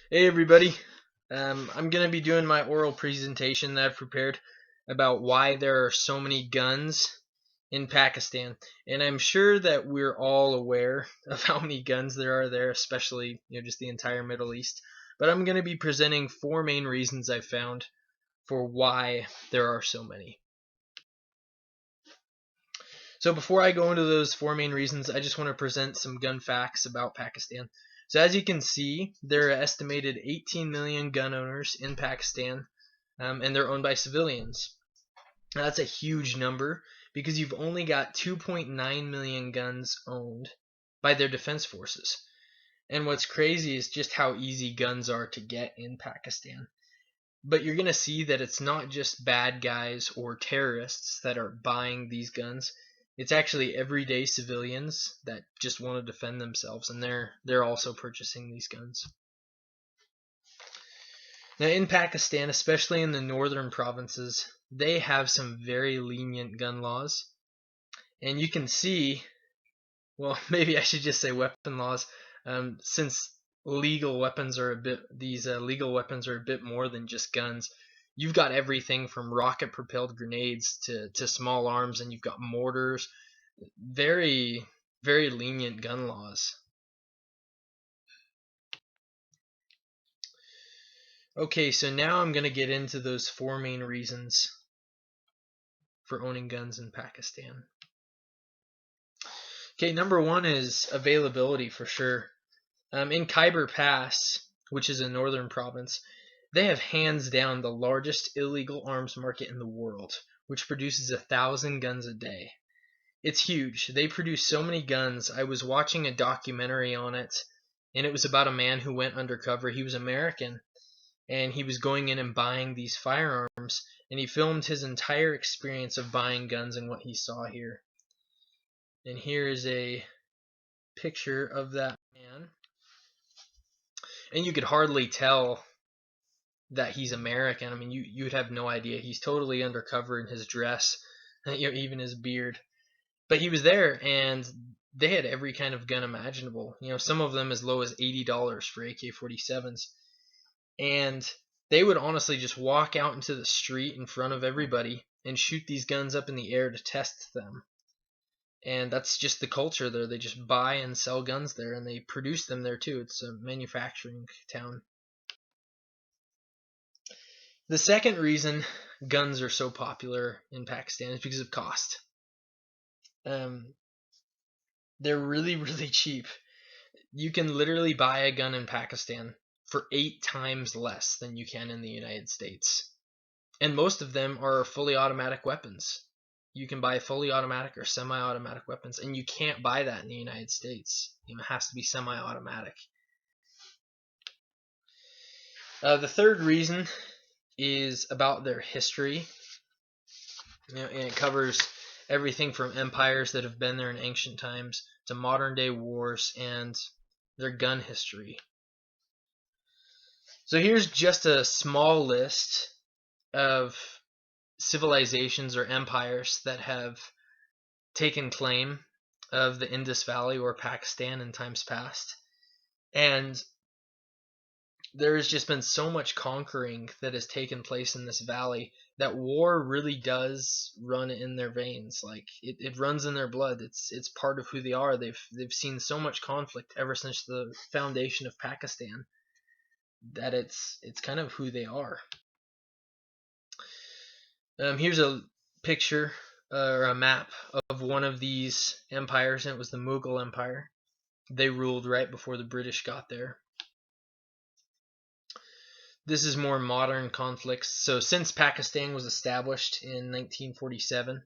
Hey everybody. I'm going to be doing my oral presentation that I've prepared about why there are so many guns in Pakistan. And I'm sure that we're all aware of how many guns there are there, especially, just the entire Middle East. But I'm going to be presenting four main reasons I found for why there are so many. So before I go into those four main reasons, I just want to present some gun facts about Pakistan. So as you can see, there are estimated 18 million gun owners in Pakistan, and they're owned by civilians. Now, that's a huge number because you've only got 2.9 million guns owned by their defense forces. And what's crazy is just how easy guns are to get in Pakistan. But you're going to see that it's not just bad guys or terrorists that are buying these guns. It's actually everyday civilians that just want to defend themselves, and they're also purchasing these guns. Now in Pakistan, especially in the northern provinces, they have some very lenient gun laws. And you can see, well, maybe I should just say weapon laws, since legal weapons are legal weapons are a bit more than just guns. You've got everything from rocket propelled grenades to small arms, and you've got mortars. Very, very lenient gun laws. Okay, so now I'm going to get into those four main reasons for owning guns in Pakistan. Okay, number one is availability for sure. In Khyber Pass, which is a northern province, they have hands down the largest illegal arms market in the world, which produces 1,000 guns a day. It's huge. They produce so many guns. I was watching a documentary on it, and it was about a man who went undercover. He was American, and he was going in and buying these firearms, and he filmed his entire experience of buying guns and what he saw here. And here is a picture of that man. And you could hardly tell that he's American. I mean, you would have no idea. He's totally undercover in his dress, even his beard. But he was there, and they had every kind of gun imaginable. Some of them as low as $80 for AK-47s, and they would honestly just walk out into the street in front of everybody and shoot these guns up in the air to test them. And that's just the culture there. They just buy and sell guns there, and they produce them there too. It's a manufacturing town. The second reason guns are so popular in Pakistan is because of cost. Um, they're really, really cheap. You can literally buy a gun in Pakistan for 8 times less than you can in the United States. And most of them are fully automatic weapons. You can buy fully automatic or semi-automatic weapons, and you can't buy that in the United States. It has to be semi-automatic. The third reason is about their history. And it covers everything from empires that have been there in ancient times to modern day wars and their gun history. So here's just a small list of civilizations or empires that have taken claim of the Indus Valley or Pakistan in times past. And there has just been so much conquering that has taken place in this valley that war really does run in their veins. Like it runs in their blood. It's part of who they are. They've seen so much conflict ever since the foundation of Pakistan that it's kind of who they are. Here's a picture or a map of one of these empires, and it was the Mughal Empire. They ruled right before the British got there. This is more modern conflicts. So since Pakistan was established in 1947,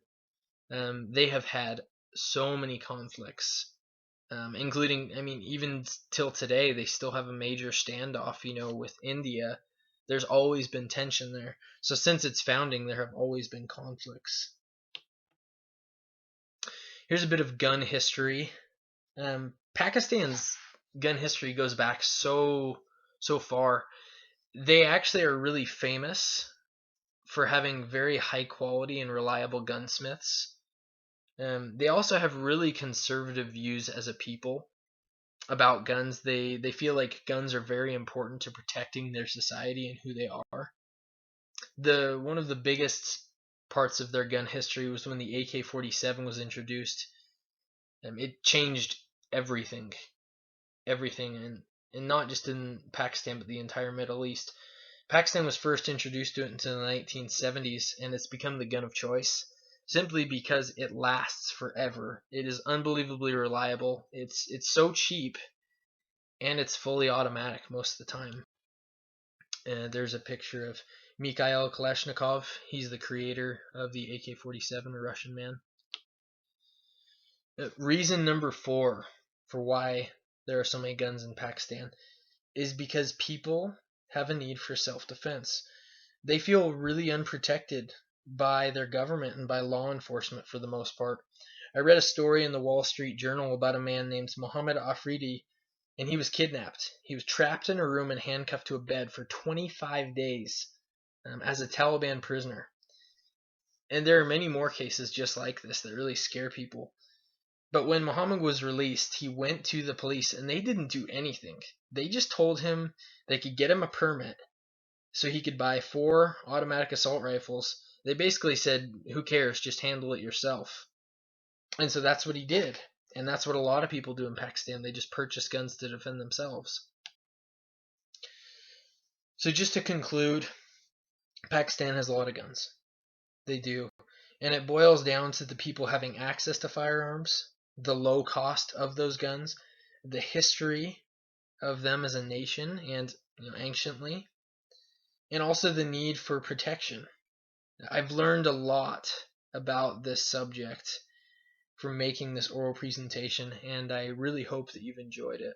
they have had so many conflicts, including, I mean, even till today, they still have a major standoff, with India. There's always been tension there. So since its founding, there have always been conflicts. Here's a bit of gun history. Pakistan's gun history goes back so far. They actually are really famous for having very high quality and reliable gunsmiths. They also have really conservative views as a people. about guns. They feel like guns are very important to protecting their society and who they are. The one of the biggest parts of their gun history was when the AK-47 was introduced. It changed everything, everything, and not just in Pakistan but the entire Middle East. Pakistan was first introduced to it into the 1970s, and it's become the gun of choice simply because it lasts forever. It is unbelievably reliable. It's so cheap, and it's fully automatic most of the time. And there's a picture of Mikhail Kalashnikov. He's the creator of the AK-47, a Russian man. Reason number 4 for why there are so many guns in Pakistan is because people have a need for self-defense. They feel really unprotected by their government and by law enforcement for the most part. I read a story in the Wall Street Journal about a man named Mohammed Afridi, and he was kidnapped. He was trapped in a room and handcuffed to a bed for 25 days as a Taliban prisoner. And there are many more cases just like this that really scare people. But when Muhammad was released, he went to the police and they didn't do anything. They just told him they could get him a permit so he could buy 4 automatic assault rifles. They basically said, who cares, just handle it yourself. And so that's what he did. And that's what a lot of people do in Pakistan. They just purchase guns to defend themselves. So just to conclude, Pakistan has a lot of guns. They do. And it boils down to the people having access to firearms, the low cost of those guns, the history of them as a nation and anciently, and also the need for protection. I've learned a lot about this subject from making this oral presentation, and I really hope that you've enjoyed it.